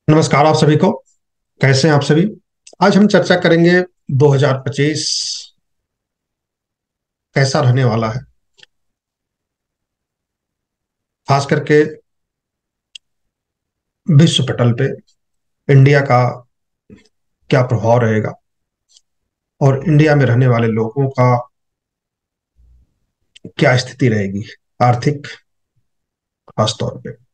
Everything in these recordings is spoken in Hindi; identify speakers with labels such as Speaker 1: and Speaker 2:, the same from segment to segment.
Speaker 1: नमस्कार आप सभी को। कैसे हैं आप सभी। आज हम चर्चा करेंगे 2025 कैसा रहने वाला है, खास करके विश्व पटल पे इंडिया का क्या प्रभाव रहेगा और इंडिया में रहने वाले लोगों का क्या स्थिति रहेगी, आर्थिक खास तौर पे।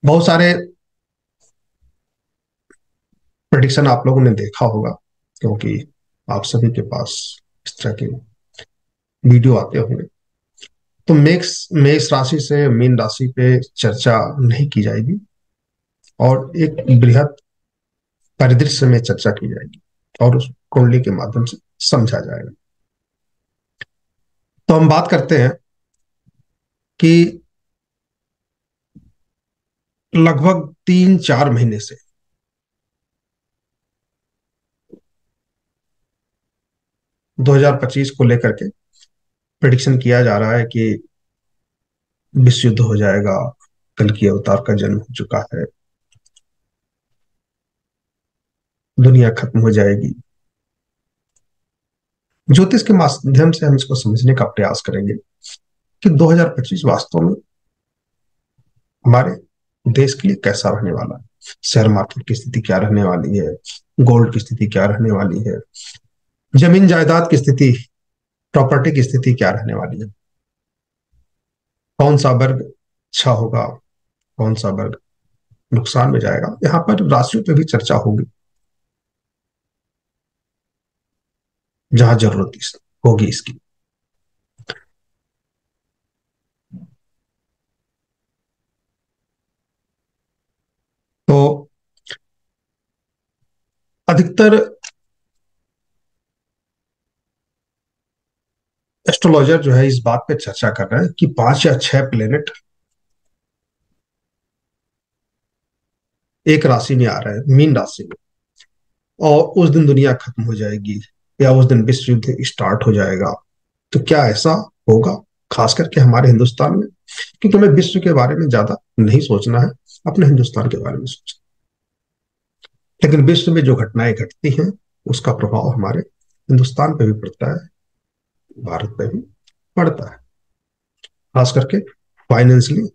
Speaker 1: बहुत सारे प्रेडिक्शन आप लोगों ने देखा होगा, क्योंकि आप सभी के पास इस तरह के वीडियो आते होंगे। तो मेष मेष राशि से मीन राशि पे चर्चा नहीं की जाएगी और एक बृहद परिदृश्य में चर्चा की जाएगी और उस कुंडली के माध्यम से समझा जाएगा। तो हम बात करते हैं कि लगभग 3-4 महीने से 2025 को लेकर के प्रिडिक्शन किया जा रहा है कि विश्व युद्ध हो जाएगा, कल की अवतार का जन्म हो चुका है, दुनिया खत्म हो जाएगी। ज्योतिष के माध्यम से हम इसको समझने का प्रयास करेंगे कि 2025 वास्तव में हमारे देश के लिए कैसा रहने वाला है। शेयर मार्केट की स्थिति क्या रहने वाली है, गोल्ड की स्थिति क्या रहने वाली है, जमीन जायदाद की स्थिति, प्रॉपर्टी की स्थिति क्या रहने वाली है, कौन सा वर्ग अच्छा होगा, कौन सा वर्ग नुकसान में जाएगा। यहाँ पर राशियों पे भी चर्चा होगी जहां जरूरत होगी इसकी। तो अधिकतर एस्ट्रोलॉजर जो है इस बात पे चर्चा कर रहे हैं कि 5 या 6 प्लेनेट एक राशि में आ रहे हैं, मीन राशि में, और उस दिन दुनिया खत्म हो जाएगी या उस दिन विश्व युद्ध स्टार्ट हो जाएगा। तो क्या ऐसा होगा, खास करके हमारे हिंदुस्तान में? क्योंकि हमें विश्व के बारे में ज्यादा नहीं सोचना है, अपने हिंदुस्तान के बारे में सोचना। लेकिन विश्व में जो घटनाएं घटती हैं उसका प्रभाव हमारे हिंदुस्तान पे भी पड़ता है, भारत पे भी पड़ता है, खास करके फाइनेंशियली।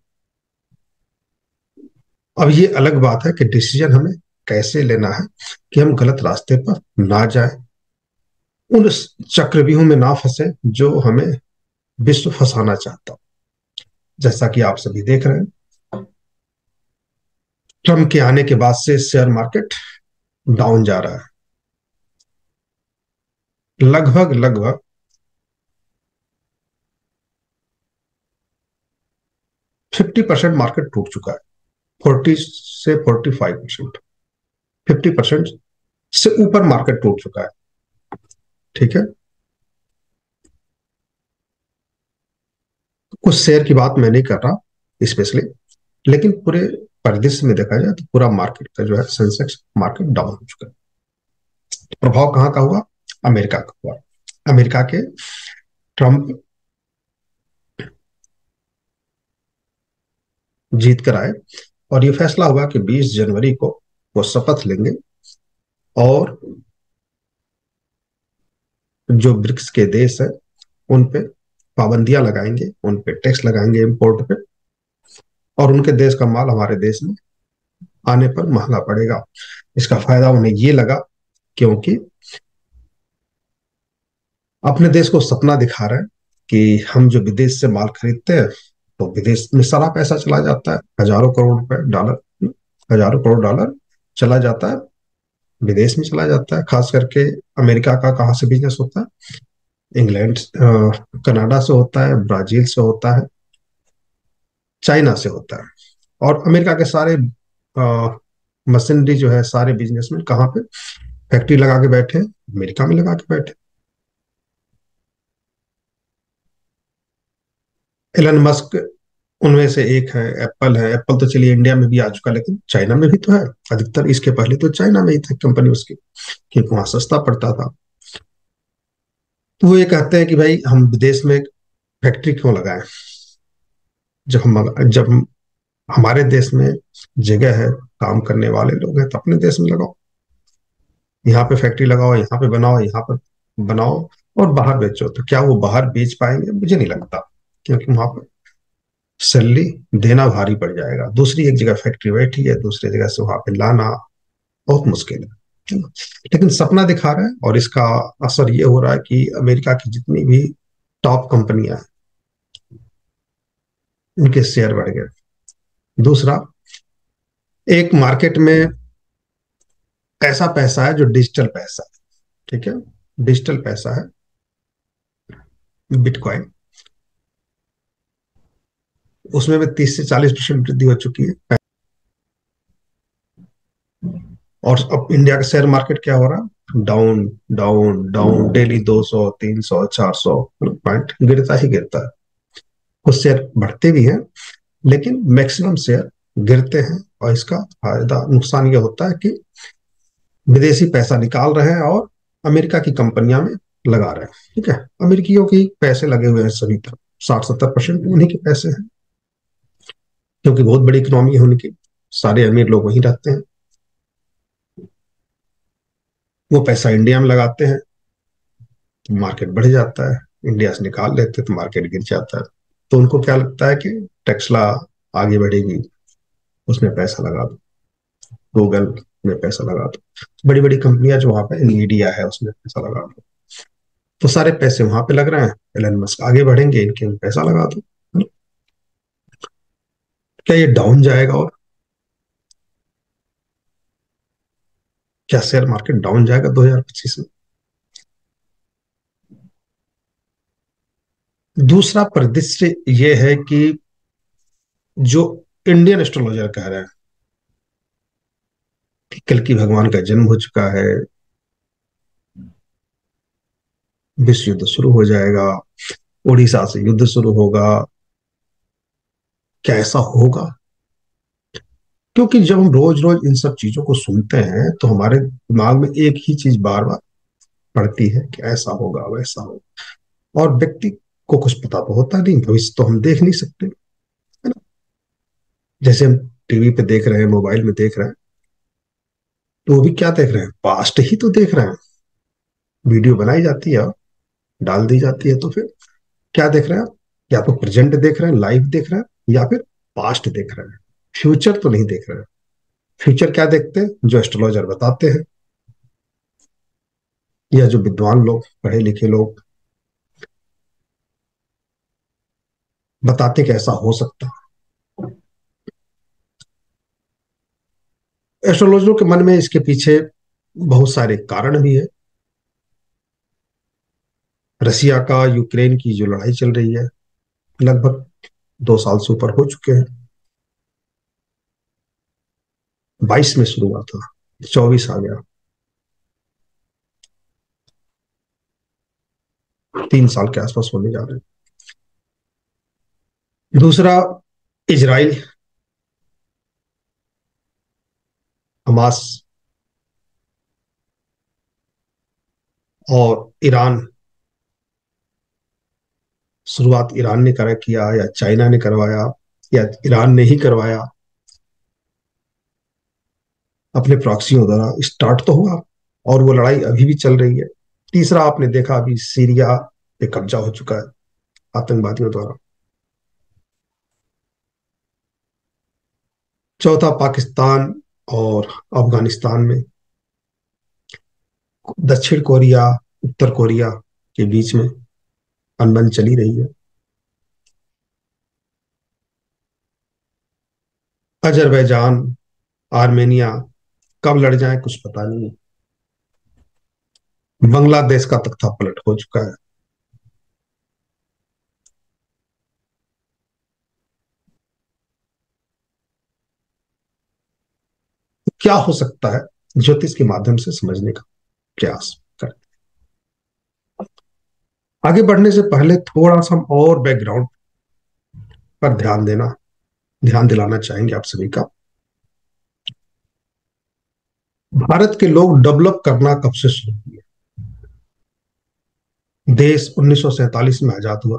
Speaker 1: अब ये अलग बात है कि डिसीजन हमें कैसे लेना है कि हम गलत रास्ते पर ना जाए, उन चक्रव्यूह में ना फंसे जो हमें विश्व फंसाना चाहता। जैसा कि आप सभी देख रहे हैं, ट्रम्प के आने के बाद से शेयर मार्केट डाउन जा रहा है। लगभग लगभग 50% मार्केट टूट चुका है, 40 से 45%, 50% से ऊपर मार्केट टूट चुका है। ठीक है, कुछ शेयर की बात मैं नहीं कर रहा स्पेशली, लेकिन पूरे परिदृश्य में देखा जाए तो पूरा मार्केट का जो है सेंसेक्स मार्केट डाउन हो चुका है। प्रभाव कहाँ का हुआ? अमेरिका का हुआ। अमेरिका के ट्रंप जीत कर आए और ये फैसला हुआ कि 20 जनवरी को वो शपथ लेंगे और जो ब्रिक्स के देश है उन पे पाबंदियां लगाएंगे, उन पे टैक्स लगाएंगे इंपोर्ट पे, और उनके देश का माल हमारे देश में आने पर महंगा पड़ेगा। इसका फायदा उन्हें ये लगा क्योंकि अपने देश को सपना दिखा रहे हैं कि हम जो विदेश से माल खरीदते हैं तो विदेश में सारा पैसा चला जाता है, हजारों करोड़ रुपए डॉलर, हजारों करोड़ डॉलर चला जाता है, विदेश में चला जाता है। खास करके अमेरिका का कहाँ से बिजनेस होता है? इंग्लैंड, कनाडा से होता है, ब्राजील से होता है, चाइना से होता है। और अमेरिका के सारे मशीनरी जो है, सारे बिजनेसमैन कहाँ पे फैक्ट्री लगा के बैठे हैं? अमेरिका में लगा के बैठे। एलन मस्क उनमें से एक है। एप्पल है, एप्पल तो चलिए इंडिया में भी आ चुका, लेकिन चाइना में भी तो है। अधिकतर इसके पहले तो चाइना में ही थी कंपनी उसकी, क्योंकि वहां सस्ता पड़ता था। तो वो ये कहते हैं कि भाई हम विदेश में फैक्ट्री क्यों लगाएं, जब हमारे देश में जगह है, काम करने वाले लोग हैं, तो अपने देश में लगाओ। यहाँ पे फैक्ट्री लगाओ, यहाँ पे बनाओ, यहाँ पर बनाओ और बाहर बेचो। तो क्या वो बाहर बेच पाएंगे? मुझे नहीं लगता, क्योंकि वहां पर सैलरी देना भारी पड़ जाएगा। दूसरी एक जगह फैक्ट्री बैठी है, दूसरी जगह से वहां पे लाना बहुत मुश्किल है ना? लेकिन सपना दिखा रहा है, और इसका असर ये हो रहा है कि अमेरिका की जितनी भी टॉप कंपनियां हैं, उनके शेयर बढ़ गए। दूसरा, एक मार्केट में ऐसा पैसा है जो डिजिटल पैसा है, ठीक है, डिजिटल पैसा है, बिटकॉइन। उसमें भी 30 से 40% वृद्धि हो चुकी है। और अब इंडिया का शेयर मार्केट क्या हो रहा है? Down down down, daily 200 300 400 point गिरता ही गिरता है। कुछ शेयर बढ़ते भी हैं, लेकिन मैक्सिमम शेयर गिरते हैं। और इसका फायदा नुकसान ये होता है कि विदेशी पैसा निकाल रहे हैं और अमेरिका की कंपनियां में लगा रहे हैं। ठीक है, अमेरिकियों की पैसे लगे हुए हैं सभी तरफ, 60-70% उन्हीं के पैसे हैं, क्योंकि बहुत बड़ी इकोनॉमी है उनकी, सारे अमीर लोग वहीं रहते हैं। वो पैसा इंडिया में लगाते हैं तो मार्केट बढ़ जाता है, इंडिया से निकाल लेते हैं तो मार्केट गिर जाता है। तो उनको क्या लगता है कि टेस्ला आगे बढ़ेगी, उसमें पैसा लगा दो, गूगल में पैसा लगा दो, बड़ी बड़ी कंपनियां जो वहां पे, मीडिया है, उसमें पैसा लगा दो। तो सारे पैसे वहां पे लग रहे हैं, एलन मस्क आगे बढ़ेंगे, इनके में पैसा लगा दो। क्या ये डाउन जाएगा? और क्या शेयर मार्केट डाउन जाएगा 2025 में? दूसरा परिदृश्य ये है कि जो इंडियन एस्ट्रोलॉजर कह रहे हैं कि कल की भगवान का जन्म हो चुका है, विश्व युद्ध शुरू हो जाएगा, उड़ीसा से युद्ध शुरू होगा, क्या ऐसा होगा? क्योंकि जब हम रोज रोज इन सब चीजों को सुनते हैं तो हमारे दिमाग में एक ही चीज बार बार पड़ती है कि ऐसा होगा, वैसा होगा। और व्यक्ति को कुछ पता तो होता नहीं, भविष्य तो हम देख नहीं सकते, है ना? जैसे हम टीवी पे देख रहे हैं, मोबाइल में देख रहे हैं, तो वो भी क्या देख रहे हैं? पास्ट ही तो देख रहे हैं। वीडियो बनाई जाती है, डाल दी जाती है, तो फिर क्या देख रहे हैं आप? या तो प्रेजेंट देख रहे हैं, लाइव देख रहे हैं, या फिर पास्ट देख रहे हैं। फ्यूचर तो नहीं देख रहे हैं। फ्यूचर क्या देखते हैं? जो एस्ट्रोलॉजर बताते हैं, या जो विद्वान लोग, पढ़े लिखे लोग बताते कि ऐसा हो सकता है। एस्ट्रोलॉजरों के मन में इसके पीछे बहुत सारे कारण भी है। रसिया का यूक्रेन की जो लड़ाई चल रही है, लगभग 2 साल से ऊपर हो चुके हैं। 22 में शुरू हुआ था, 24 आ गया, 3 साल के आसपास होने जा रहे हैं। दूसरा, इजराइल, हमास और ईरान। शुरुआत ईरान ने करा किया, या चाइना ने करवाया, या ईरान ने ही करवाया अपने प्रॉक्सियों द्वारा, स्टार्ट तो हुआ और वो लड़ाई अभी भी चल रही है। तीसरा, आपने देखा अभी सीरिया पे कब्जा हो चुका है आतंकवादियों द्वारा। चौथा, पाकिस्तान और अफगानिस्तान में, दक्षिण कोरिया, उत्तर कोरिया के बीच में अनबन चली रही है। अजरबैजान, आर्मेनिया कब लड़ जाए कुछ पता नहीं। बांग्लादेश का तख्ता पलट हो चुका है। क्या हो सकता है, ज्योतिष के माध्यम से समझने का प्रयास करें। आगे बढ़ने से पहले थोड़ा सा हम और बैकग्राउंड पर ध्यान दिलाना चाहेंगे आप सभी का। भारत के लोग डेवलप करना कब से शुरू किए? देश 1947 में आजाद हुआ।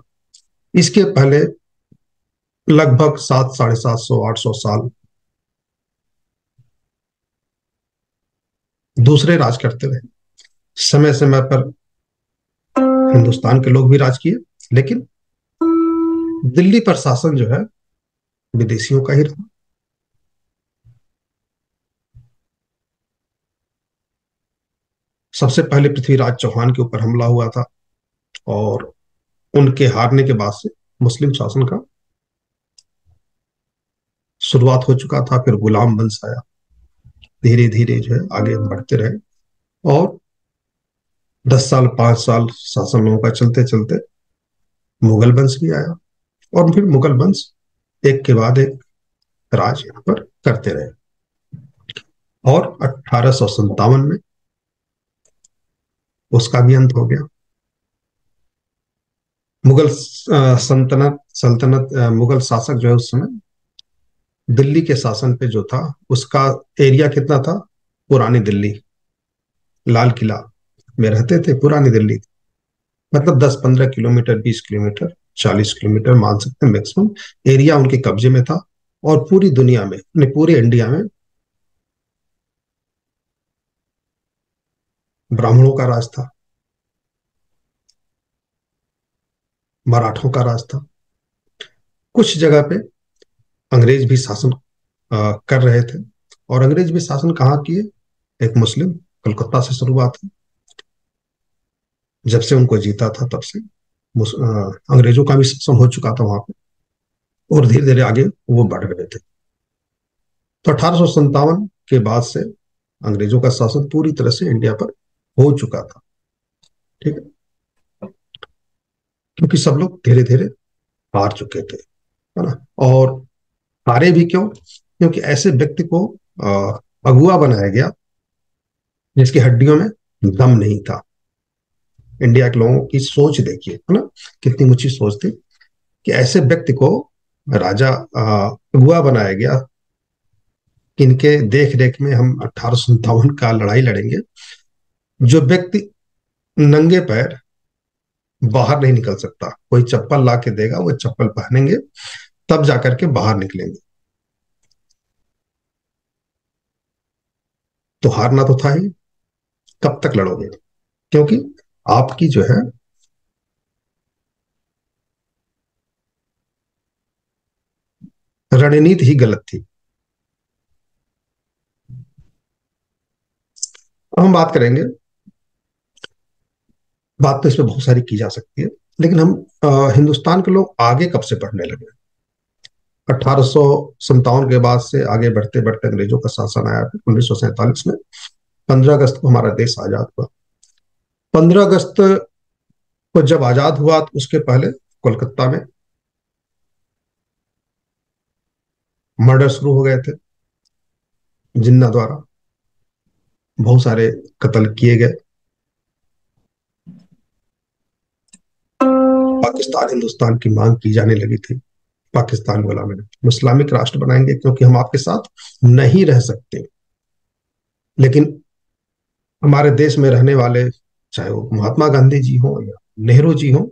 Speaker 1: इसके पहले लगभग 700, 750, 800 साल दूसरे राज करते रहे। समय समय पर हिंदुस्तान के लोग भी राज किए, लेकिन दिल्ली पर शासन जो है विदेशियों का ही रहा। सबसे पहले पृथ्वीराज चौहान के ऊपर हमला हुआ था, और उनके हारने के बाद से मुस्लिम शासन का शुरुआत हो चुका था। फिर गुलाम वंश आया, धीरे धीरे जो है आगे हम बढ़ते रहे, और 10 साल 5 साल शासन लोगों का चलते चलते मुगल वंश भी आया, और फिर मुगल वंश एक के बाद एक राज यहाँ पर करते रहे। और 1857 में उसका भी अंत हो गया। मुगल सल्तनत सल्तनत मुगल शासक जो है उस समय दिल्ली के शासन पे जो था, उसका एरिया कितना था? पुरानी दिल्ली, लाल किला में रहते थे। पुरानी दिल्ली मतलब 10-15 किलोमीटर, 20 किलोमीटर, 40 किलोमीटर मान सकते हैं मैक्सिमम एरिया उनके कब्जे में था। और पूरी दुनिया में, पूरे इंडिया में ब्राह्मणों का राज था, मराठों का राज था। कुछ जगह पे अंग्रेज भी शासन कर रहे थे। और अंग्रेज भी शासन कहाँ किए? एक मुस्लिम, कलकत्ता से शुरुआत है। जब से उनको जीता था तब से अंग्रेजों का भी शासन हो चुका था वहां पे, और धीरे धीरे आगे वो बढ़ रहे थे। तो 1857 के बाद से अंग्रेजों का शासन पूरी तरह से इंडिया पर हो चुका था। ठीक है, क्योंकि सब लोग धीरे धीरे हार चुके थे, है ना। और हारे भी क्यों? क्योंकि ऐसे व्यक्ति को अगुआ बनाया गया जिसकी हड्डियों में दम नहीं था। इंडिया के लोगों की सोच देखिए, है ना, कितनी ऊंची सोच थी कि ऐसे व्यक्ति को राजा अगुआ बनाया गया कि इनके देख रेख में हम 1857 का लड़ाई लड़ेंगे। जो व्यक्ति नंगे पैर बाहर नहीं निकल सकता, कोई चप्पल ला के देगा, वो चप्पल पहनेंगे तब जाकर के बाहर निकलेंगे। तो हारना तो था ही। कब तक लड़ोगे? क्योंकि आपकी जो है रणनीति ही गलत थी। अब हम बात करेंगे, बात तो इसमें बहुत सारी की जा सकती है, लेकिन हम हिंदुस्तान के लोग आगे कब से बढ़ने लगे? 1857 के बाद से आगे बढ़ते बढ़ते अंग्रेजों का शासन आया। 1947 में 15 अगस्त को हमारा देश आजाद हुआ। 15 अगस्त को जब आजाद हुआ तो उसके पहले कोलकाता में मर्डर शुरू हो गए थे, जिन्ना द्वारा बहुत सारे कत्ल किए गए। पाकिस्तान हिंदुस्तान की मांग की जाने लगी थी। पाकिस्तान बोला मैंने हम इस्लामिक राष्ट्र बनाएंगे क्योंकि हम आपके साथ नहीं रह सकते। लेकिन हमारे देश में रहने वाले, चाहे वो महात्मा गांधी जी हो या नेहरू जी हो,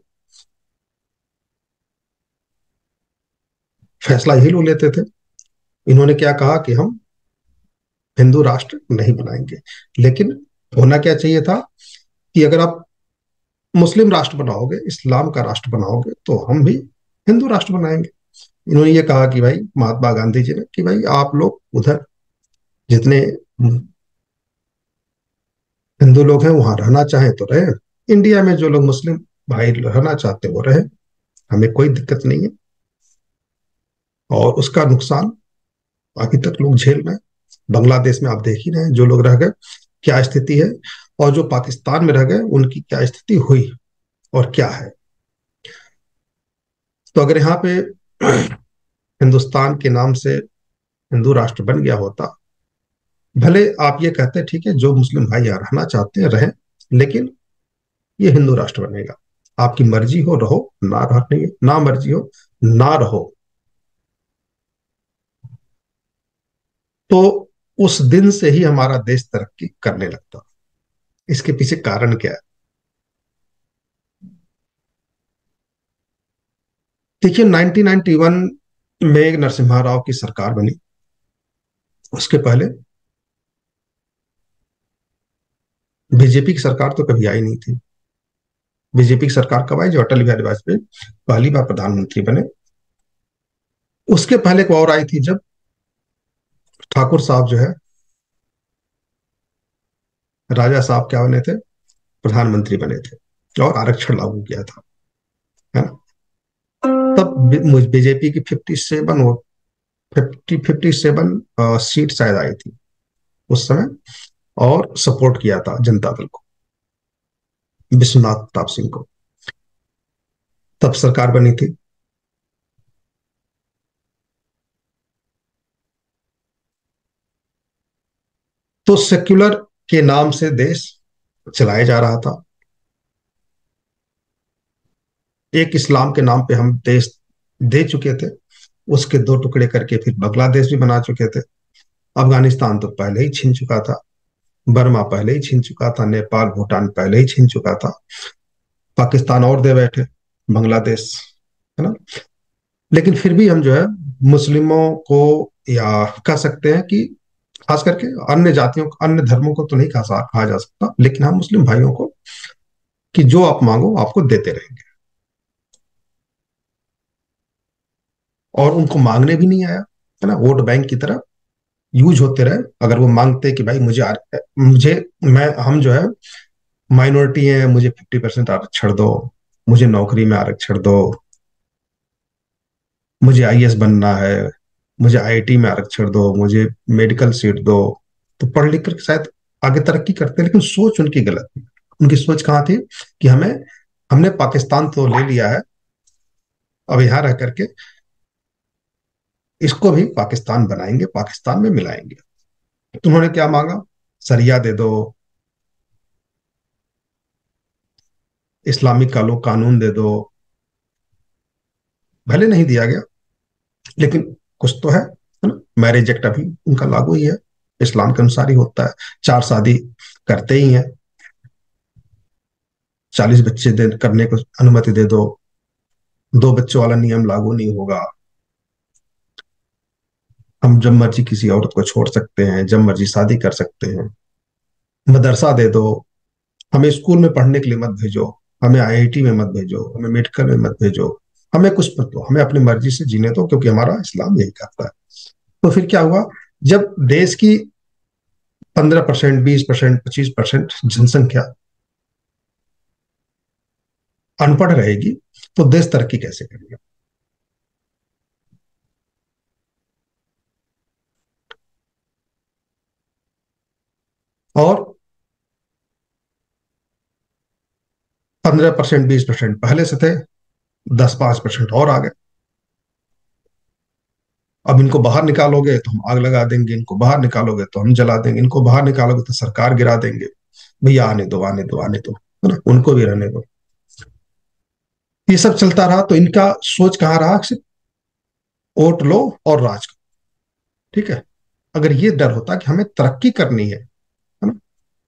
Speaker 1: फैसला यही लोग लेते थे। इन्होंने क्या कहा कि हम हिंदू राष्ट्र नहीं बनाएंगे। लेकिन होना क्या चाहिए था कि अगर आप मुस्लिम राष्ट्र बनाओगे, इस्लाम का राष्ट्र बनाओगे, तो हम भी हिंदू राष्ट्र बनाएंगे। इन्होंने ये कहा कि भाई, महात्मा गांधी जी ने, कि भाई आप लोग उधर जितने हिंदू लोग हैं वहां रहना चाहें तो रहे, इंडिया में जो लोग मुस्लिम भाई रहना चाहते हैं वो रहे, हमें कोई दिक्कत नहीं है। और उसका नुकसान अभी तक लोग झेल रहे हैं। बांग्लादेश में आप देख ही रहे हैं, जो लोग रह गए क्या स्थिति है, और जो पाकिस्तान में रह गए उनकी क्या स्थिति हुई और क्या है। तो अगर यहाँ पे हिंदुस्तान के नाम से हिंदू राष्ट्र बन गया होता, भले आप ये कहते हैं ठीक है, जो मुस्लिम भाई यहाँ रहना चाहते हैं रहें, लेकिन ये हिंदू राष्ट्र बनेगा। आपकी मर्जी हो रहो, ना रहने, ना मर्जी हो ना रहो। तो उस दिन से ही हमारा देश तरक्की करने लगता। इसके पीछे कारण क्या है? देखिए, 1991 मेघ नरसिम्हा राव की सरकार बनी। उसके पहले बीजेपी की सरकार तो कभी आई नहीं थी। बीजेपी की सरकार कब आई? जो अटल बिहारी वाजपेयी पहली बार प्रधानमंत्री बने। उसके पहले एक और आई थी, जब ठाकुर साहब जो है, राजा साहब क्या बने थे? प्रधानमंत्री बने थे और आरक्षण लागू किया था, है ना? तब बीजेपी की 57 वो 57 सीट शायद आई थी उस समय, और सपोर्ट किया था जनता दल को, विश्वनाथ प्रताप सिंह को। तब सरकार बनी थी। तो सेक्युलर के नाम से देश चलाया जा रहा था। एक इस्लाम के नाम पे हम देश दे चुके थे, उसके दो टुकड़े करके फिर बांग्लादेश भी बना चुके थे। अफगानिस्तान तो पहले ही छीन चुका था, बर्मा पहले ही छीन चुका था, नेपाल भूटान पहले ही छीन चुका था, पाकिस्तान और दे बैठे, बांग्लादेश, है ना? लेकिन फिर भी हम जो है मुस्लिमों को, या कह सकते हैं कि खास करके अन्य जातियों को, अन्य धर्मों को तो नहीं कहा जा सकता, लेकिन हम मुस्लिम भाइयों को, कि जो आप मांगो आपको देते रहेंगे। और उनको मांगने भी नहीं आया, है ना? वोट बैंक की तरह यूज होते रहे। अगर वो मांगते कि भाई मुझे, मैं, हम जो है माइनॉरिटी है, मुझे 50% आरक्षण दो, मुझे नौकरी में आरक्षण दो, मुझे आईएएस बनना है, मुझे आईआईटी में आरक्षण दो, मुझे मेडिकल सीट दो, तो पढ़ लिख कर शायद आगे तरक्की करते, लेकिन सोच उनकी गलत थी। उनकी सोच कहाँ थी? कि हमने पाकिस्तान तो ले लिया है, अब यहाँ रह करके इसको भी पाकिस्तान बनाएंगे, पाकिस्तान में मिलाएंगे। तो उन्होंने क्या मांगा? सरिया दे दो, इस्लामिक कानून दे दो। भले नहीं दिया गया, लेकिन कुछ तो है ना? मैरिज एक्ट अभी उनका लागू ही है, इस्लाम के अनुसार ही होता है, 4 शादी करते ही हैं, 40 बच्चे करने को अनुमति दे दो, 2 बच्चों वाला नियम लागू नहीं होगा, हम जब मर्जी किसी औरत को छोड़ सकते हैं, जब मर्जी शादी कर सकते हैं, मदरसा दे दो, हमें स्कूल में पढ़ने के लिए मत भेजो, हमें आईआईटी में मत भेजो, हमें मेडिकल में मत भेजो, हमें कुछ मत दो, हमें अपनी मर्जी से जीने दो, क्योंकि हमारा इस्लाम यही कहता है। तो फिर क्या हुआ? जब देश की 15%, 20%, 25% जनसंख्या अनपढ़ रहेगी, तो देश तरक्की कैसे करेगा? और 15%, 20% पहले से थे, 10-5% और आ गए। अब इनको बाहर निकालोगे तो हम आग लगा देंगे, इनको बाहर निकालोगे तो हम जला देंगे, इनको बाहर निकालोगे तो सरकार गिरा देंगे। भैया आने दो, आने दो, आने दो, है ना? उनको भी रहने दो। ये सब चलता रहा, तो इनका सोच कहाँ रहा? सिर्फ वोट लो और राज करो। ठीक है। अगर ये डर होता कि हमें तरक्की करनी है ना?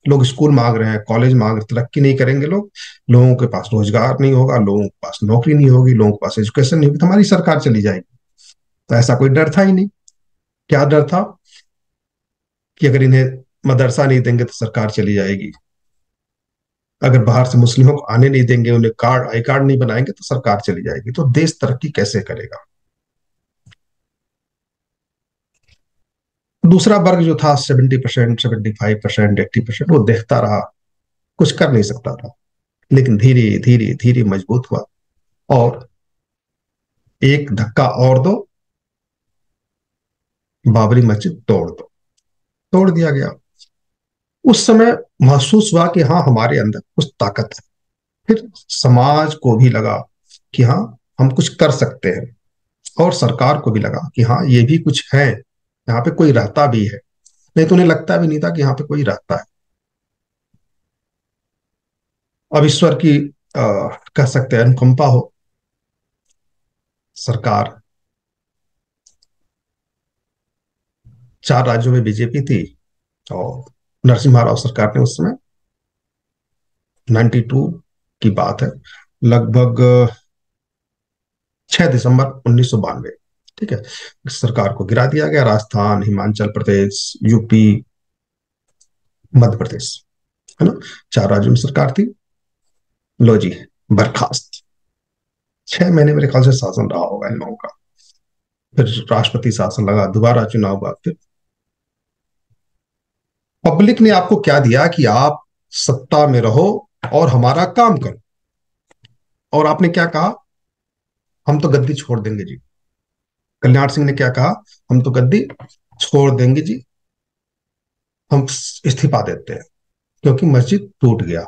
Speaker 1: लोग स्कूल मांग रहे हैं, कॉलेज मांग रहे हैं, तरक्की नहीं करेंगे लोग, लोगों के पास रोजगार नहीं होगा, लोगों के पास नौकरी नहीं होगी, लोगों के पास एजुकेशन नहीं होगी, तो हमारी सरकार चली जाएगी। तो ऐसा कोई डर था ही नहीं। क्या डर था? कि अगर इन्हें मदरसा नहीं देंगे तो सरकार चली जाएगी, अगर बाहर से मुस्लिमों को आने नहीं देंगे, उन्हें कार्ड, आई कार्ड नहीं बनाएंगे, तो सरकार चली जाएगी, तो देश तरक्की कैसे करेगा? दूसरा वर्ग जो था, 70%, 75%, 80%, वो देखता रहा, कुछ कर नहीं सकता था। लेकिन धीरे धीरे धीरे मजबूत हुआ, और एक धक्का और दो, बाबरी मस्जिद तोड़ दो, तोड़ दिया गया। उस समय महसूस हुआ कि हाँ, हमारे अंदर कुछ ताकत है। फिर समाज को भी लगा कि हाँ, हम कुछ कर सकते हैं, और सरकार को भी लगा कि हाँ, ये भी कुछ है, यहाँ पे कोई रहता भी है। नहीं तो उन्हें लगता भी नहीं था कि यहाँ पे कोई रहता है। अब ईश्वर की कह सकते हैं अनुकंपा हो, सरकार, 4 राज्यों में बीजेपी थी, और नरसिम्हा राव सरकार ने उस समय, 92 की बात है, लगभग 6 दिसंबर 1992, ठीक है। सरकार को गिरा दिया गया, राजस्थान, हिमाचल प्रदेश, यूपी, मध्य प्रदेश, है ना, चार राज्यों में सरकार थी। लो जी, बर्खास्त। 6 महीने मेरे ख्याल से शासन रहा होगा इन लोगों का। फिर राष्ट्रपति शासन लगा, दोबारा चुनाव हुआ। फिर पब्लिक ने आपको क्या दिया कि आप सत्ता में रहो और हमारा काम करो, और आपने क्या कहा? हम तो गद्दी छोड़ देंगे जी। कल्याण सिंह ने क्या कहा? हम तो गद्दी छोड़ देंगे जी, हम इस्तीफा देते हैं, क्योंकि मस्जिद टूट गया,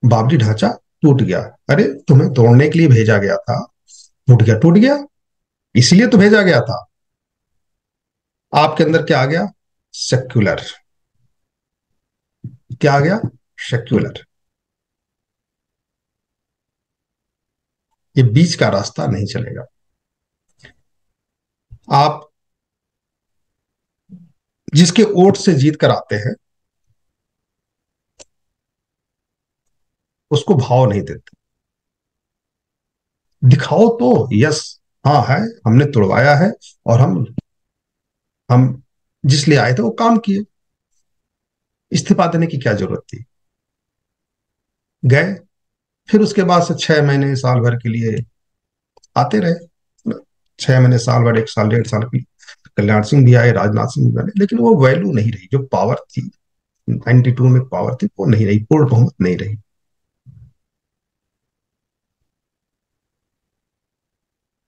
Speaker 1: बाबरी ढांचा टूट गया। अरे तुम्हें तोड़ने के लिए भेजा गया था, टूट गया, टूट गया, इसलिए तो भेजा गया था। आपके अंदर क्या आ गया? सेक्युलर। क्या आ गया? सेक्युलर। ये बीच का रास्ता नहीं चलेगा। आप जिसके वोट से जीत कर आते हैं उसको भाव नहीं देते। दिखाओ तो, यस, हाँ है, हमने तोड़वाया है, और हम जिस लिए आए थे वो काम किए। इस्तीफा देने की क्या जरूरत थी? गए, फिर उसके बाद से 6 महीने साल भर के लिए आते रहे। 6 महीने साल भर, 1 साल, 1.5 साल के लिए कल्याण सिंह भी आए, राजनाथ सिंह भी बने, लेकिन वो वैल्यू नहीं रही। जो पावर थी 92 में, पावर थी, वो नहीं रही, पूर्ण बहुमत नहीं रही।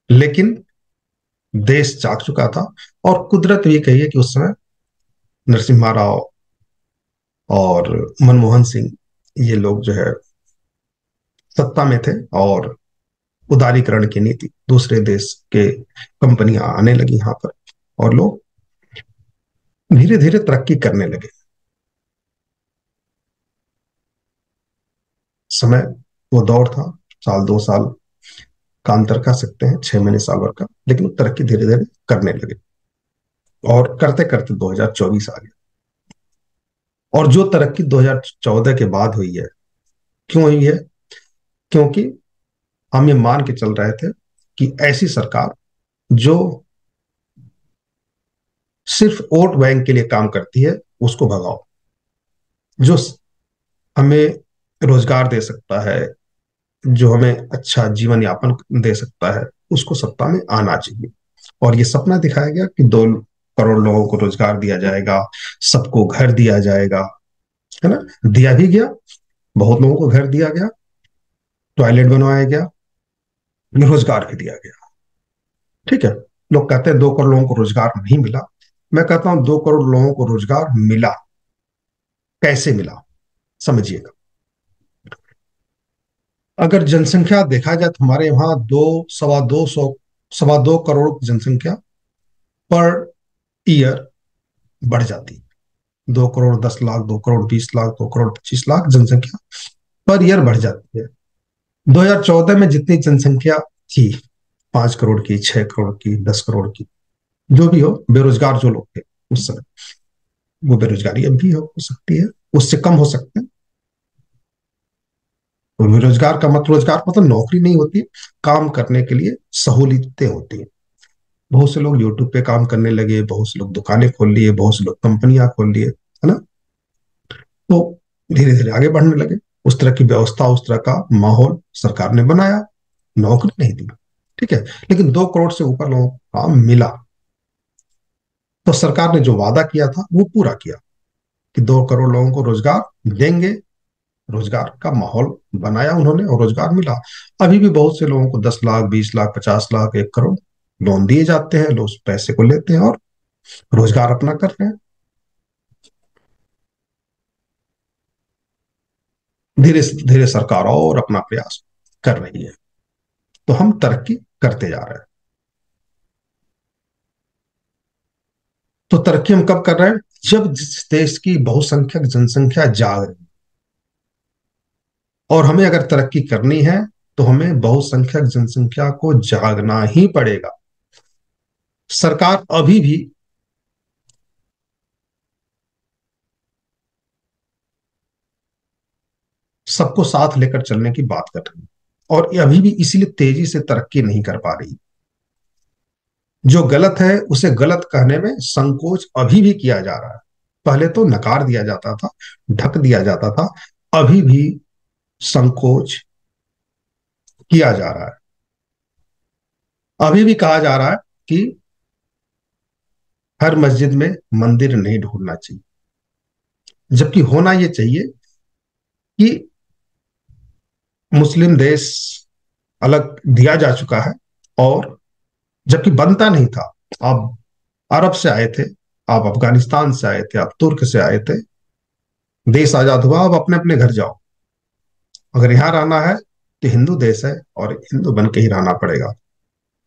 Speaker 1: लेकिन देश जाग चुका था, और कुदरत भी कही है कि उस समय नरसिम्हा राव और मनमोहन सिंह, ये लोग जो है सत्ता में थे, और उदारीकरण की नीति, दूसरे देश के कंपनियां आने लगी यहाँ पर, और लोग धीरे धीरे तरक्की करने लगे। समय, वो दौर था, साल 2 साल का अंतर कह सकते हैं, 6 महीने साल भर का, लेकिन वो तरक्की धीरे धीरे करने लगे, और करते करते 2024 आ गया। और जो तरक्की 2014 के बाद हुई है, क्यों हुई है? क्योंकि हम ये मान के चल रहे थे कि ऐसी सरकार जो सिर्फ वोट बैंक के लिए काम करती है, उसको भगाओ। जो हमें रोजगार दे सकता है, जो हमें अच्छा जीवन यापन दे सकता है, उसको सत्ता में आना चाहिए। और ये सपना दिखाया गया कि 2 करोड़ लोगों को रोजगार दिया जाएगा, सबको घर दिया जाएगा, है ना। दिया भी गया, बहुत लोगों को घर दिया गया, टॉयलेट बनवाया गया, रोजगार भी दिया गया। ठीक है। लोग कहते हैं 2 करोड़ लोगों को रोजगार नहीं मिला। मैं कहता हूं 2 करोड़ लोगों को रोजगार मिला। कैसे मिला? समझिएगा। अगर जनसंख्या देखा जाए तो हमारे यहाँ दो, 2.25 2.25 करोड़ जनसंख्या पर ईयर बढ़ जाती है। 2 करोड़ 10 लाख, 2 करोड़ 20 लाख, 2 करोड़ 25 लाख जनसंख्या पर ईयर बढ़ जाती है। 2014 में जितनी जनसंख्या थी, 5 करोड़ की, 6 करोड़ की, 10 करोड़ की, जो भी हो, बेरोजगार जो लोग थे उस समय, वो बेरोजगारी अब भी हो सकती है, उससे कम हो सकते हैं। तो बेरोजगार का मतलब, रोजगार मतलब नौकरी नहीं होती, काम करने के लिए सहूलियतें होती हैं। बहुत से लोग यूट्यूब पे काम करने लगे, बहुत से लोग दुकानें खोल लिए, बहुत से लोग कंपनियां खोल लिए, है ना। तो धीरे धीरे आगे बढ़ने लगे। उस तरह की व्यवस्था, उस तरह का माहौल सरकार ने बनाया, नौकरी नहीं दी। ठीक है। लेकिन 2 करोड़ से ऊपर लोगों को काम मिला, तो सरकार ने जो वादा किया था वो पूरा किया, कि 2 करोड़ लोगों को रोजगार देंगे। रोजगार का माहौल बनाया उन्होंने, और रोजगार मिला। अभी भी बहुत से लोगों को 10 लाख, 20 लाख, 50 लाख, 1 करोड़ लोन दिए जाते हैं। लोग उस पैसे को लेते हैं और रोजगार अपना कर रहे हैं। धीरे धीरे सरकार और अपना प्रयास कर रही है, तो हम तरक्की करते जा रहे हैं। तो तरक्की हम कब कर रहे हैं? जब जिस देश की बहुसंख्यक जनसंख्या जाग रही है। और हमें अगर तरक्की करनी है तो हमें बहुसंख्यक जनसंख्या को जागना ही पड़ेगा। सरकार अभी भी सबको साथ लेकर चलने की बात कर रही है, और ये अभी भी इसीलिए तेजी से तरक्की नहीं कर पा रही। जो गलत है उसे गलत कहने में संकोच अभी भी किया जा रहा है। पहले तो नकार दिया जाता था, ढक दिया जाता था, अभी भी संकोच किया जा रहा है। अभी भी कहा जा रहा है कि हर मस्जिद में मंदिर नहीं ढूंढना चाहिए, जबकि होना यह चाहिए कि मुस्लिम देश अलग दिया जा चुका है, और जबकि बनता नहीं था। आप अरब से आए थे, आप अफगानिस्तान से आए थे, आप तुर्क से आए थे, देश आजाद हुआ, अब अपने अपने घर जाओ। अगर यहां रहना है तो हिंदू देश है और हिंदू बन के ही रहना पड़ेगा।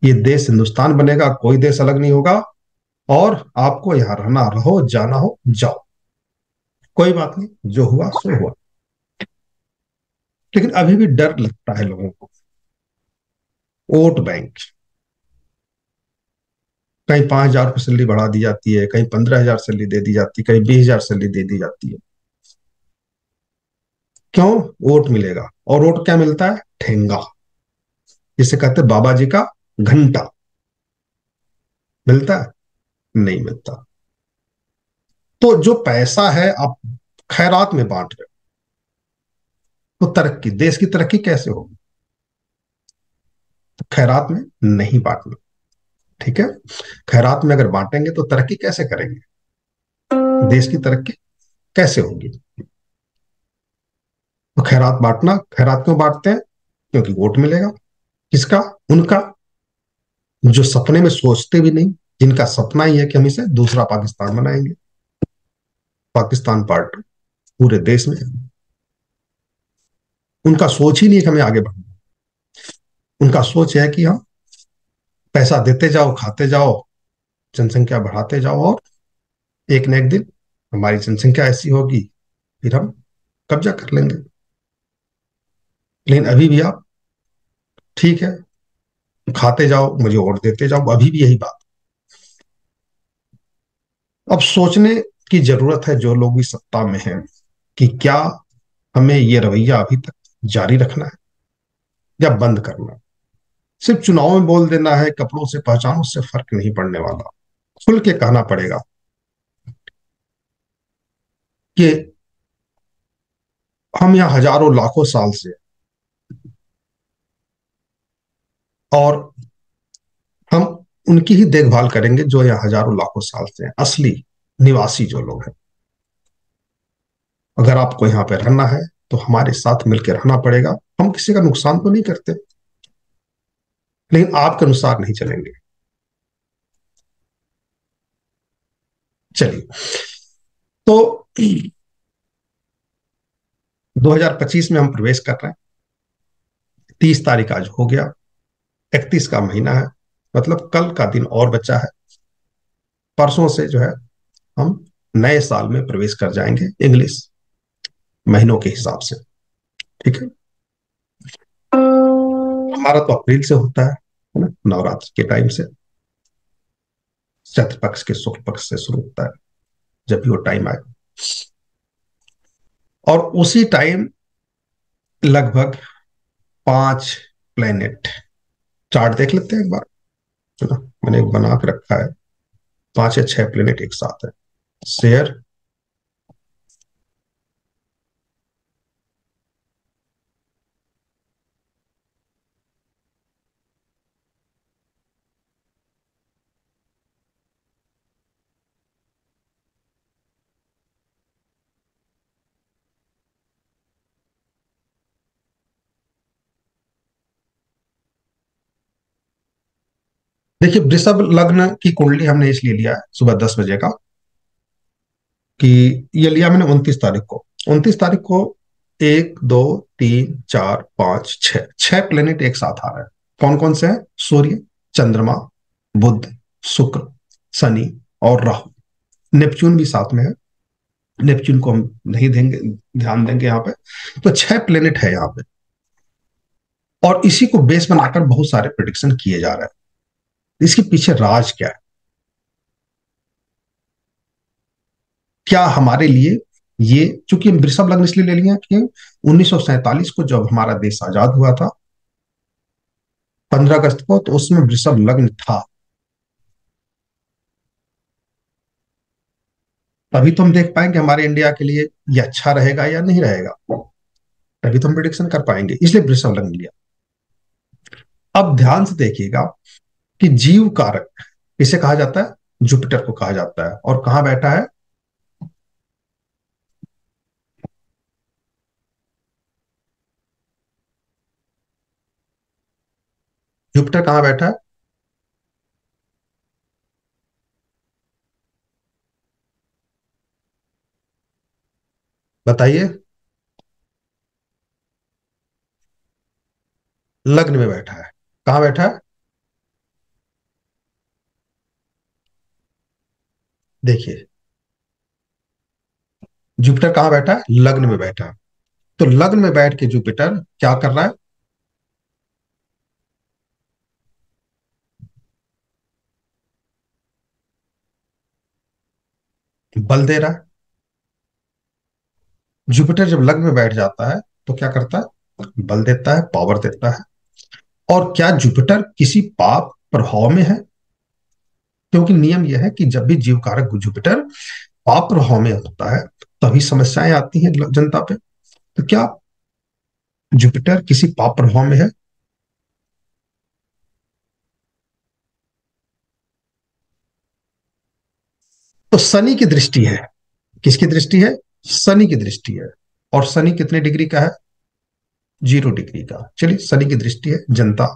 Speaker 1: ये देश हिंदुस्तान बनेगा, कोई देश अलग नहीं होगा। और आपको यहां रहना, रहो, जाना हो जाओ, कोई बात नहीं, जो हुआ सो हुआ। लेकिन अभी भी डर लगता है लोगों को। वोट बैंक, कहीं 5,000 रुपये सैलरी बढ़ा दी जाती है, कहीं 15,000 सैलरी दे दी जाती है, कहीं 20,000 सैलरी दे दी जाती है। क्यों? वोट मिलेगा। और वोट क्या मिलता है? ठेंगा, जिसे कहते हैं बाबा जी का घंटा। मिलता है? नहीं मिलता। तो जो पैसा है आप खैरात में बांट रहे हो, तो तरक्की, देश की तरक्की कैसे होगी? तो खैरात में नहीं बांटना। ठीक है? खैरात में अगर बांटेंगे तो तरक्की कैसे करेंगे? देश की तरक्की कैसे होगी? तो खैरात बांटना, खैरात क्यों बांटते हैं? क्योंकि वोट मिलेगा। किसका? उनका जो सपने में सोचते भी नहीं, जिनका सपना ही है कि हम इसे दूसरा पाकिस्तान बनाएंगे। पाकिस्तान पार्ट पूरे देश में, उनका सोच ही नहीं है कि हमें आगे बढ़ना। उनका सोच है कि हम पैसा देते जाओ, खाते जाओ, जनसंख्या बढ़ाते जाओ, और एक न एक दिन हमारी जनसंख्या ऐसी होगी, फिर हम कब्जा कर लेंगे। लेकिन अभी भी आप, ठीक है, खाते जाओ, मुझे वोट देते जाओ, अभी भी यही बात। अब सोचने की जरूरत है जो लोग भी सत्ता में हैं, कि क्या हमें ये रवैया अभी तक जारी रखना है या बंद करना है। सिर्फ चुनाव में बोल देना है, कपड़ों से पहचानो, उससे फर्क नहीं पड़ने वाला। खुल के कहना पड़ेगा कि हम यहाँ हजारों लाखों साल से, और हम उनकी ही देखभाल करेंगे जो यहाँ हजारों लाखों साल से हैं, असली निवासी जो लोग हैं। अगर आपको यहाँ पे रहना है तो हमारे साथ मिलकर रहना पड़ेगा। हम किसी का नुकसान तो नहीं करते, लेकिन आपके अनुसार नहीं चलेंगे। चलिए, तो 2025 में हम प्रवेश कर रहे हैं। 30 तारीख आज हो गया, 31 का महीना है, मतलब कल का दिन और बचा है। परसों से जो है हम नए साल में प्रवेश कर जाएंगे, इंग्लिश महीनों के हिसाब से। ठीक है? हमारा तो अप्रैल से होता है ना, नवरात्र के टाइम से, चैत्र पक्ष के शुक्ल पक्ष से शुरू होता है, जब भी वो टाइम आए। और उसी टाइम लगभग 5 प्लेनेट, चार्ट देख लेते हैं एक बार, है ना, मैंने एक बना के रखा है। 5 या 6 प्लेनेट एक साथ है। शेयर, देखिए वृषभ लग्न की कुंडली हमने इसलिए लिया है सुबह 10 बजे का, कि ये लिया मैंने 29 तारीख को। 29 तारीख को 1, 2, 3, 4, 5, 6 6 प्लेनेट एक साथ आ रहे हैं। कौन कौन से हैं? सूर्य, चंद्रमा, बुध, शुक्र, शनि और राहु। नेपच्यून भी साथ में है। नेपच्यून को हम नहीं देंगे, ध्यान देंगे यहाँ पे। तो 6 प्लेनेट है यहाँ पे, और इसी को बेस बनाकर बहुत सारे प्रिडिक्शन किए जा रहे हैं। इसके पीछे राज क्या है? क्या हमारे लिए ये, चूंकि हम वृषभ लग्न इसलिए ले लिया कि 1947 को जब हमारा देश आजाद हुआ था, 15 अगस्त को, तो उसमें वृषभ लग्न था। तभी तो हम देख पाएंगे हमारे इंडिया के लिए ये अच्छा रहेगा या नहीं रहेगा। तभी तो हम प्रिडिक्शन कर पाएंगे, इसलिए वृषभ लग्न लिया। अब ध्यान से देखिएगा कि जीव कारक किसे कहा जाता है, जुपिटर को कहा जाता है, और कहां बैठा है, जुपिटर कहां बैठा है, बताइए। लग्न में बैठा है। कहां बैठा है, देखिए, जुपिटर कहां बैठा है, लग्न में बैठा है। तो लग्न में बैठ के जुपिटर क्या कर रहा है, बल दे रहा है। जुपिटर जब लग्न में बैठ जाता है तो क्या करता है, बल देता है, पावर देता है। और क्या जुपिटर किसी पाप प्रभाव में है, क्योंकि नियम यह है कि जब भी जीव कारक जुपिटर पाप प्रभाव में होता है तभी समस्याएं आती हैं जनता पे। तो क्या जुपिटर किसी पाप प्रभाव में है, तो शनि की दृष्टि है। किसकी दृष्टि है, शनि की दृष्टि है। और शनि कितने डिग्री का है, 0 डिग्री का। चलिए, शनि की दृष्टि है, जनता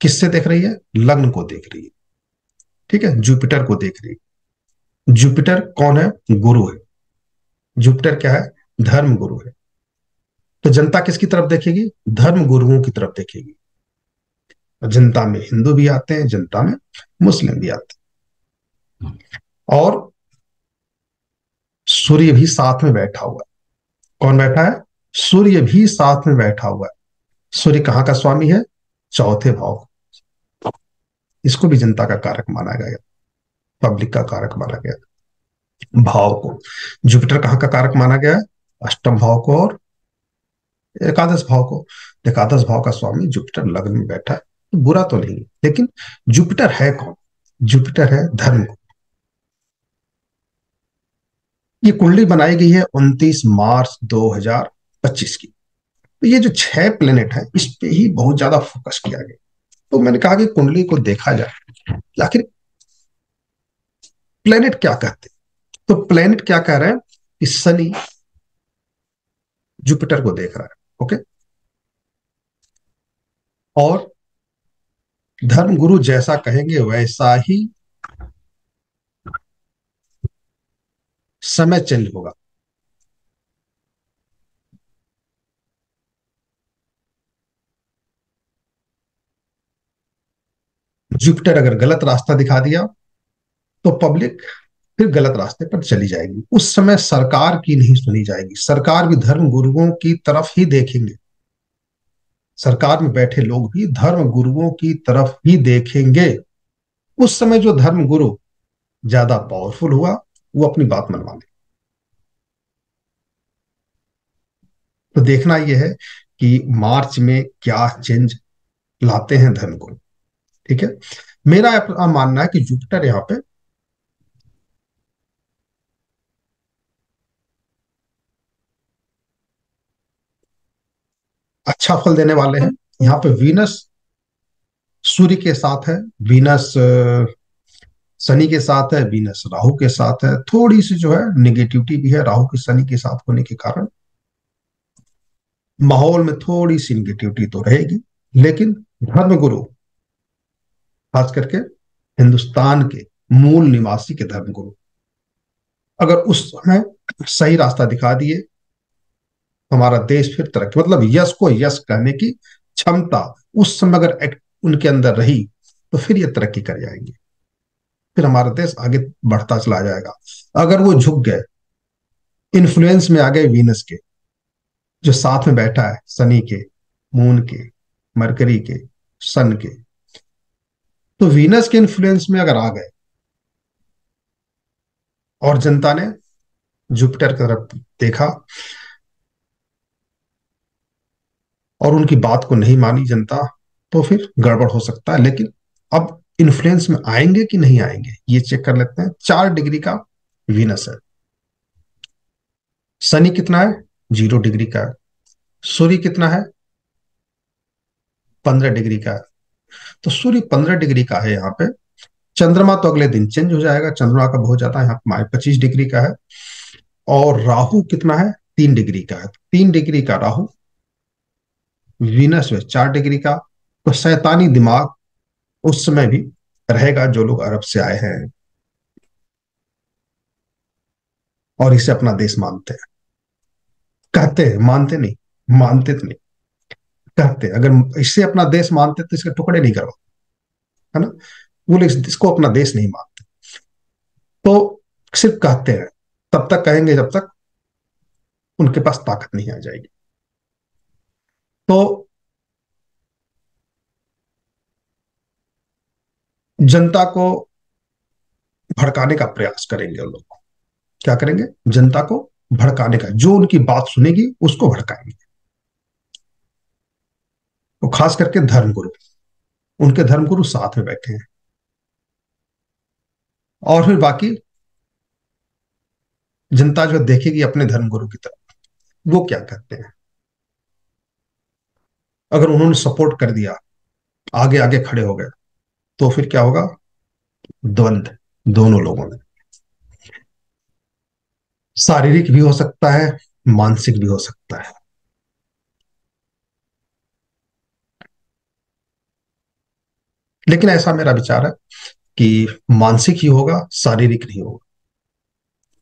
Speaker 1: किससे देख रही है, लग्न को देख रही है। ठीक है, जुपिटर को देख रही है। जुपिटर कौन है, गुरु है। जुपिटर क्या है, धर्म गुरु है। तो जनता किसकी तरफ देखेगी, धर्म गुरुओं की तरफ देखेगी। जनता में हिंदू भी आते हैं, जनता में मुस्लिम भी आते हैं। और सूर्य भी साथ में बैठा हुआ है। कौन बैठा है, सूर्य भी साथ में बैठा हुआ है। सूर्य कहाँ का स्वामी है, चौथे भाव। इसको भी जनता का कारक माना गया, पब्लिक का कारक माना गया, भाव को। जुपिटर कहाँ का कारक माना गया है, अष्टम भाव को और एकादश भाव को। एकादश भाव का स्वामी जुपिटर लग्न में बैठा है, तो बुरा तो नहीं है। लेकिन जुपिटर है कौन, जुपिटर है धर्म को। ये कुंडली बनाई गई है 29 मार्च 2025 की। तो ये जो 6 प्लेनेट है इस पे ही बहुत ज्यादा फोकस किया गया। तो मैंने कहा कि कुंडली को देखा जाए कि आखिर प्लेनेट क्या कहते हैं। तो प्लेनेट क्या कह रहे हैं कि शनि जुपिटर को देख रहा है। ओके। और धर्म गुरु जैसा कहेंगे वैसा ही समय चेंज होगा। जुपिटर अगर गलत रास्ता दिखा दिया तो पब्लिक फिर गलत रास्ते पर चली जाएगी। उस समय सरकार की नहीं सुनी जाएगी, सरकार भी धर्म गुरुओं की तरफ ही देखेंगे। सरकार में बैठे लोग भी धर्म गुरुओं की तरफ ही देखेंगे। उस समय जो धर्म गुरु ज्यादा पावरफुल हुआ वो अपनी बात मनवा ले। तो देखना यह है कि मार्च में क्या चेंज लाते हैं धर्म गुरु। ठीक है, मेरा मानना है कि जुपिटर यहाँ पे अच्छा फल देने वाले हैं। यहाँ पे वीनस सूर्य के साथ है, वीनस शनि के साथ है, वीनस राहु के साथ है। थोड़ी सी जो है निगेटिविटी भी है राहु की शनि के साथ होने के कारण, माहौल में थोड़ी सी निगेटिविटी तो रहेगी। लेकिन धर्मगुरु, खास करके हिंदुस्तान के मूल निवासी के धर्मगुरु, अगर उस समय सही रास्ता दिखा दिए तो हमारा देश फिर तरक्की, मतलब यस को यस कहने की क्षमता उस समय अगर उनके अंदर रही तो फिर ये तरक्की कर जाएंगे। फिर हमारा देश आगे बढ़ता चला जाएगा। अगर वो झुक गए, इन्फ्लुएंस में आ गए वीनस के, जो साथ में बैठा है शनि के, मून के, मरकरी के, सन के, तो वीनस के इन्फ्लुएंस में अगर आ गए और जनता ने जुपिटर की तरफ देखा और उनकी बात को नहीं मानी जनता, तो फिर गड़बड़ हो सकता है। लेकिन अब इन्फ्लुएंस में आएंगे कि नहीं आएंगे, ये चेक कर लेते हैं। 4 डिग्री का वीनस है। शनि कितना है? 0 डिग्री का है। सूर्य कितना है? 15 डिग्री का है। तो सूर्य 15 डिग्री का है यहाँ पे। चंद्रमा तो अगले दिन चेंज हो जाएगा, चंद्रमा का बहुत ज्यादा यहाँ पे 25 डिग्री का है। और राहु कितना है? 3 डिग्री का है। 3 डिग्री का राहु, वीनस है 4 डिग्री का। तो शैतानी दिमाग उस समय भी रहेगा जो लोग अरब से आए हैं और इसे अपना देश मानते हैं। कहते हैं, मानते नहीं। मानते तो नहीं, कहते हैं। अगर इसे अपना देश मानते तो इसके टुकड़े नहीं करवा, है ना। वो लोग इसको अपना देश नहीं मानते, तो सिर्फ कहते हैं। तब तक कहेंगे जब तक उनके पास ताकत नहीं आ जाएगी। तो जनता को भड़काने का प्रयास करेंगे वो लोग। क्या करेंगे? जनता को भड़काने का, जो उनकी बात सुनेगी उसको भड़काएंगे। तो खास करके धर्मगुरु, उनके धर्मगुरु साथ में बैठे हैं। और फिर बाकी जनता जो देखेगी अपने धर्मगुरु की तरफ, वो क्या करते हैं। अगर उन्होंने सपोर्ट कर दिया, आगे आगे खड़े हो गए, तो फिर क्या होगा? द्वंद्व दोनों लोगों में। शारीरिक भी हो सकता है, मानसिक भी हो सकता है। लेकिन ऐसा मेरा विचार है कि मानसिक ही होगा, शारीरिक नहीं होगा।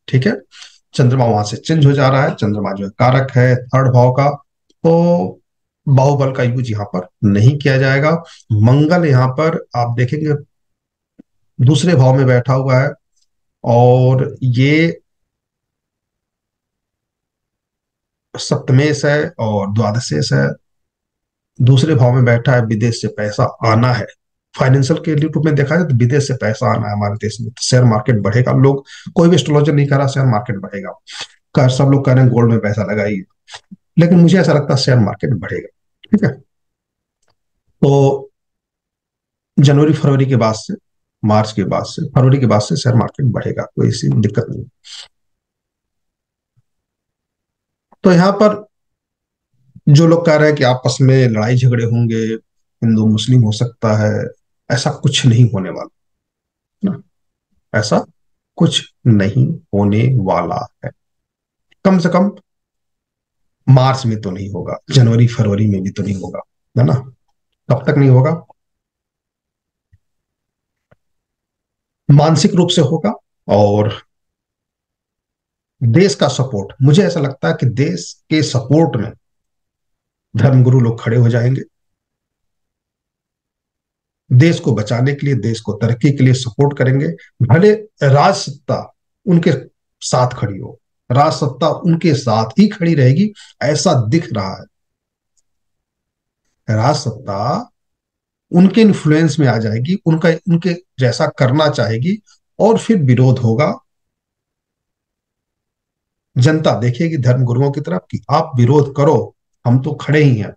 Speaker 1: ठीक है। चंद्रमा वहां से चेंज हो जा रहा है, चंद्रमा जो है कारक है थर्ड भाव का। तो बाहुबल का यूज यहाँ पर नहीं किया जाएगा। मंगल यहाँ पर आप देखेंगे दूसरे भाव में बैठा हुआ है, और ये सप्तमेश है और द्वादशेश है। दूसरे भाव में बैठा है, विदेश से पैसा आना है। फाइनेंशियल के रूप में देखा जाए तो विदेश से पैसा आना है हमारे देश में, तो शेयर मार्केट बढ़ेगा। लोग, कोई भी एस्ट्रोलॉजर नहीं कह रहा शेयर मार्केट बढ़ेगा। कर सब लोग कह रहे हैं गोल्ड में पैसा लगाइए, लेकिन मुझे ऐसा लगता है शेयर मार्केट बढ़ेगा। ठीक है। तो जनवरी फरवरी के बाद से, मार्च के बाद से, फरवरी के बाद से शेयर मार्केट बढ़ेगा, कोई ऐसी दिक्कत नहीं। तो यहाँ पर जो लोग कह रहे हैं कि आपस में लड़ाई झगड़े होंगे, हिंदू मुस्लिम हो सकता है, ऐसा कुछ नहीं होने वाला ना। ऐसा कुछ नहीं होने वाला है। कम से कम मार्च में तो नहीं होगा, जनवरी फरवरी में भी तो नहीं होगा, है ना। कब तक नहीं होगा? मानसिक रूप से होगा। और देश का सपोर्ट, मुझे ऐसा लगता है कि देश के सपोर्ट में धर्मगुरु लोग खड़े हो जाएंगे। देश को बचाने के लिए, देश को तरक्की के लिए सपोर्ट करेंगे। भले राज सत्ता उनके साथ खड़ी हो, राज सत्ता उनके साथ ही खड़ी रहेगी, ऐसा दिख रहा है। राज सत्ता उनके इन्फ्लुएंस में आ जाएगी, उनका उनके जैसा करना चाहेगी, और फिर विरोध होगा। जनता देखेगी धर्मगुरुओं की तरफ कि आप विरोध करो, हम तो खड़े ही हैं।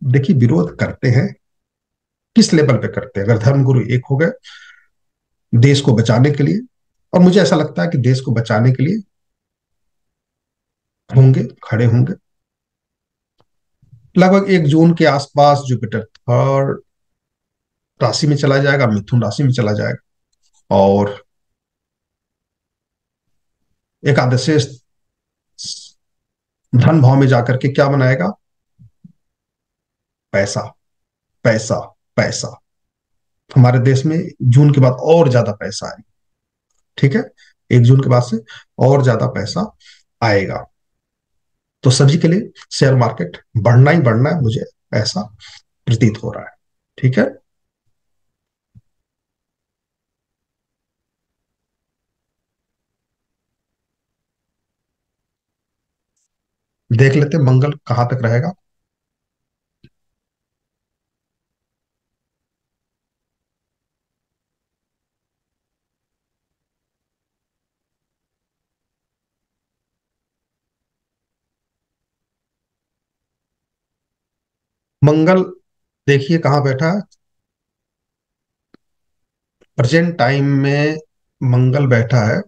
Speaker 1: देखिए विरोध करते हैं, किस लेवल पे करते हैं। अगर धर्मगुरु एक हो गए देश को बचाने के लिए, और मुझे ऐसा लगता है कि देश को बचाने के लिए होंगे, खड़े होंगे। लगभग 1 जून के आसपास जुपिटर थर्ड राशि में चला जाएगा, मिथुन राशि में चला जाएगा। और एकादशेश धन भाव में जाकर के क्या बनाएगा? पैसा, पैसा, पैसा। हमारे देश में जून के बाद और ज्यादा पैसा है। ठीक है। 1 जून के बाद से और ज्यादा पैसा आएगा। तो सभी के लिए शेयर मार्केट बढ़ना ही बढ़ना है, मुझे ऐसा प्रतीत हो रहा है। ठीक है। देख लेते हैं मंगल कहां तक रहेगा। मंगल देखिए कहां बैठा है। प्रेजेंट टाइम में मंगल बैठा है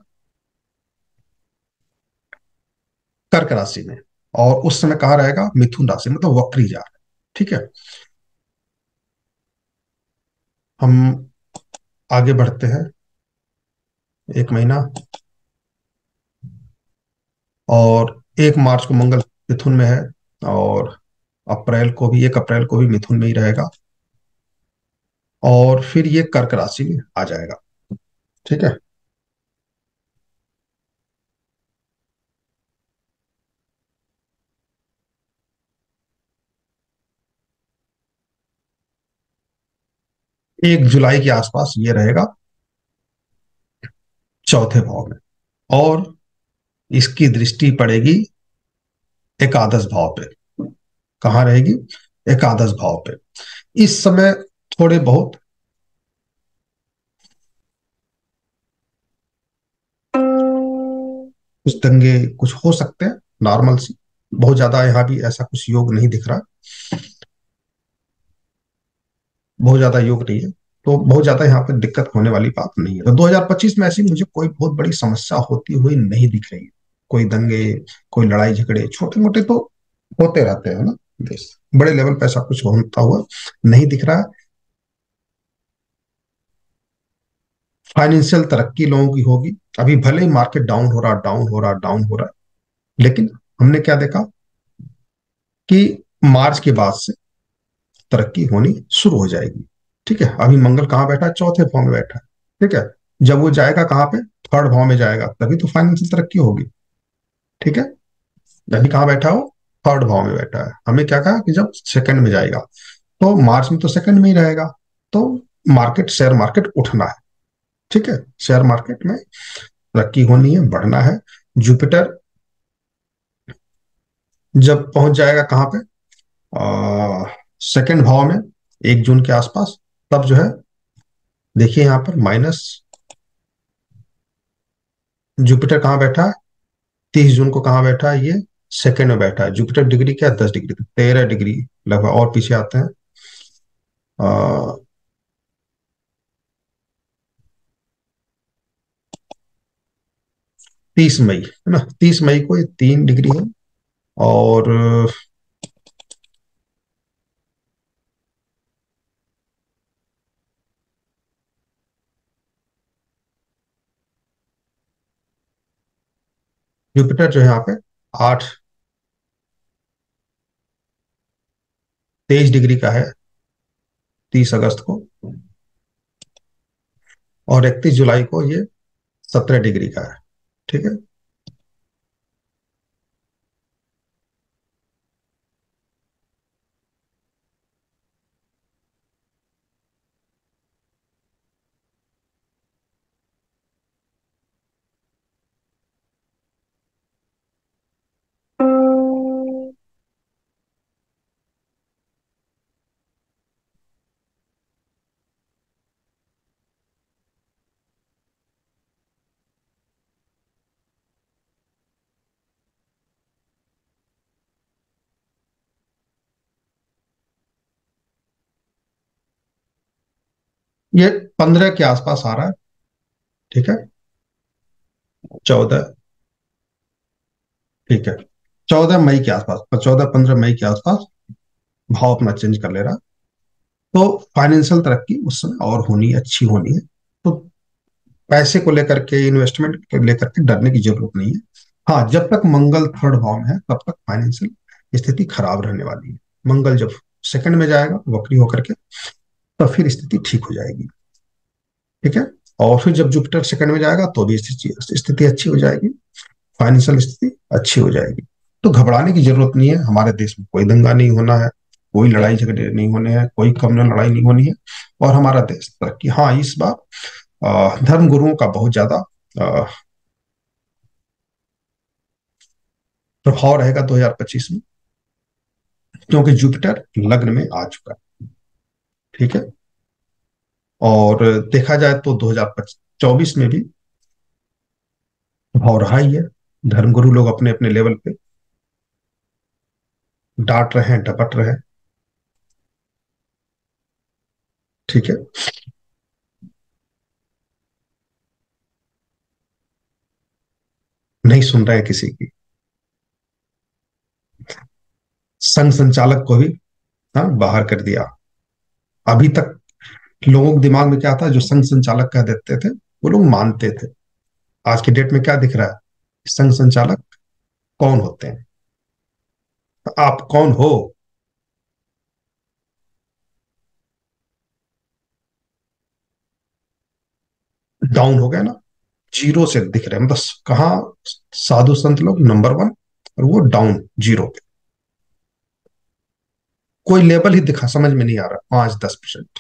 Speaker 1: कर्क राशि में, और उस समय कहाँ रहेगा, मिथुन राशि में, तो वक्री जा रहा है। ठीक है, हम आगे बढ़ते हैं। एक महीना, और 1 मार्च को मंगल मिथुन में है, और अप्रैल को भी, 1 अप्रैल को भी मिथुन में ही रहेगा, और फिर ये कर्क राशि में आ जाएगा। ठीक है, 1 जुलाई के आसपास ये रहेगा चौथे भाव में, और इसकी दृष्टि पड़ेगी एकादश भाव पे। कहाँ रहेगी, एकादश भाव पे। इस समय थोड़े बहुत कुछ दंगे कुछ हो सकते हैं, नॉर्मल सी। बहुत ज्यादा यहाँ भी ऐसा कुछ योग नहीं दिख रहा, बहुत ज्यादा योग नहीं है, तो बहुत ज्यादा यहाँ पे दिक्कत होने वाली बात नहीं है। तो 2025 में ऐसी मुझे कोई बहुत बड़ी समस्या होती हुई नहीं दिख रही है। कोई दंगे, कोई लड़ाई झगड़े छोटे मोटे तो होते रहते हैं ना देश, बड़े लेवल पे ऐसा कुछ होता हुआ नहीं दिख रहा है। फाइनेंशियल तरक्की लोगों की होगी। अभी भले ही मार्केट डाउन हो रहा, डाउन हो रहा, डाउन हो रहा है, लेकिन हमने क्या देखा कि मार्च के बाद से तरक्की होनी शुरू हो जाएगी। ठीक है, अभी मंगल कहाँ बैठा है, चौथे भाव में बैठा है। ठीक है, जब वो जाएगा कहाँ पे, थर्ड भाव में जाएगा, तभी तो फाइनेंशियल तरक्की होगी। ठीक है, अभी कहाँ बैठा हो, थर्ड भाव में बैठा है। हमें क्या कहा कि जब सेकंड में जाएगा, तो मार्च में तो सेकंड में ही रहेगा, तो मार्केट, शेयर मार्केट उठना है। ठीक है, शेयर मार्केट में तरक्की होनी है, बढ़ना है। जुपिटर जब पहुंच जाएगा कहाँ पे, सेकंड भाव में, 1 जून के आसपास, तब जो है, देखिए यहाँ पर माइनस, जुपिटर कहाँ बैठा है, 30 जून को कहाँ बैठा है, ये सेकंड में बैठा है। जुपिटर डिग्री क्या है, 10 डिग्री, 13 डिग्री लगभग, और पीछे आते हैं। 30 मई है ना, 30 मई को ये 3 डिग्री है। और जुपिटर जो है यहाँ पे 23 डिग्री का है, 30 अगस्त को, और 31 जुलाई को ये 17 डिग्री का है। ठीक है, ये 15 के आसपास आ रहा है। ठीक है, 14, ठीक है, 14 मई के आसपास, 14-15 मई के आसपास भाव अपना चेंज कर ले रहा है। तो फाइनेंशियल तरक्की उस समय और होनी है, अच्छी होनी है। तो पैसे को लेकर के, इन्वेस्टमेंट को लेकर के डरने की जरूरत नहीं है। हाँ, जब तक मंगल थर्ड भाव में है, तब तक फाइनेंशियल स्थिति खराब रहने वाली है। मंगल जब सेकंड में जाएगा वक्री होकर के, तो फिर स्थिति ठीक हो जाएगी। ठीक है, और फिर जब जुपिटर सेकंड में जाएगा, तो भी स्थिति स्थिति अच्छी हो जाएगी, फाइनेंशियल स्थिति अच्छी हो जाएगी। तो घबराने की जरूरत नहीं है। हमारे देश में कोई दंगा नहीं होना है, कोई लड़ाई झगड़े नहीं होने हैं, कोई कम्युनल लड़ाई नहीं होनी है, और हमारा देश तरक्की। हाँ, इस बार धर्म गुरुओं का बहुत ज्यादा अ, प्रभाव रहेगा 2025 में, क्योंकि जुपिटर लग्न में आ चुका है। ठीक है, और देखा जाए तो 2024 में भी प्रभाव रहा ही है। धर्मगुरु लोग अपने अपने लेवल पे डांट रहे हैं, डपट रहे हैं। ठीक है, नहीं सुन रहे हैं किसी की। संघ संचालक को भी हाँ बाहर कर दिया। अभी तक लोगों के दिमाग में क्या था, जो संघ संचालक कह देते थे वो लोग मानते थे। आज की डेट में क्या दिख रहा है, संघ संचालक कौन होते हैं, आप कौन हो। डाउन हो गया ना, जीरो से दिख रहे हैं, मतलब कहाँ साधु संत लोग नंबर वन और वो डाउन जीरो पे। कोई लेवल ही दिखा समझ में नहीं आ रहा, 5-10%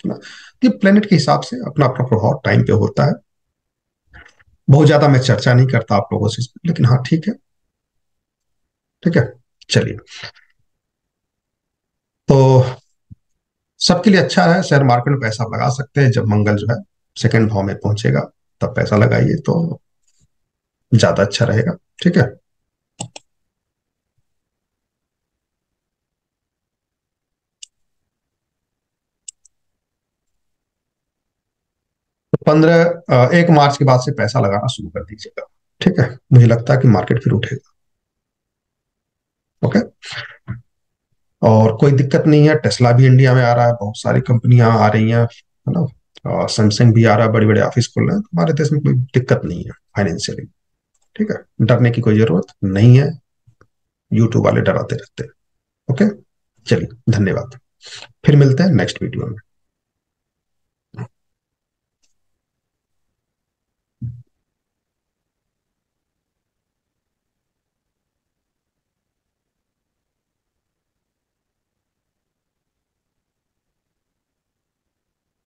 Speaker 1: ना। ये प्लेनेट के हिसाब से अपना अपना प्रभाव टाइम पे होता है। बहुत ज्यादा मैं चर्चा नहीं करता आप लोगों से इस पे, लेकिन हाँ ठीक है। ठीक है, चलिए। तो सबके लिए अच्छा है, शेयर मार्केट में पैसा लगा सकते हैं, जब मंगल जो है सेकंड भाव में पहुंचेगा तब पैसा लगाइए तो ज्यादा अच्छा रहेगा। ठीक है। 1 मार्च के बाद से पैसा लगाना शुरू कर दीजिएगा। ठीक है, मुझे लगता है कि मार्केट फिर उठेगा। ओके। और कोई दिक्कत नहीं है, टेस्ला भी इंडिया में आ रहा है, बहुत सारी कंपनियां आ रही हैं, है ना। सैमसंग भी आ रहा है, बड़े बड़े ऑफिस खोल रहे हैं, तो हमारे देश में कोई दिक्कत नहीं है फाइनेंशियली। ठीक है, डरने की कोई जरूरत नहीं है, यूट्यूब वाले डराते रहते हैं। ओके, चलिए धन्यवाद, फिर मिलते हैं नेक्स्ट वीडियो में।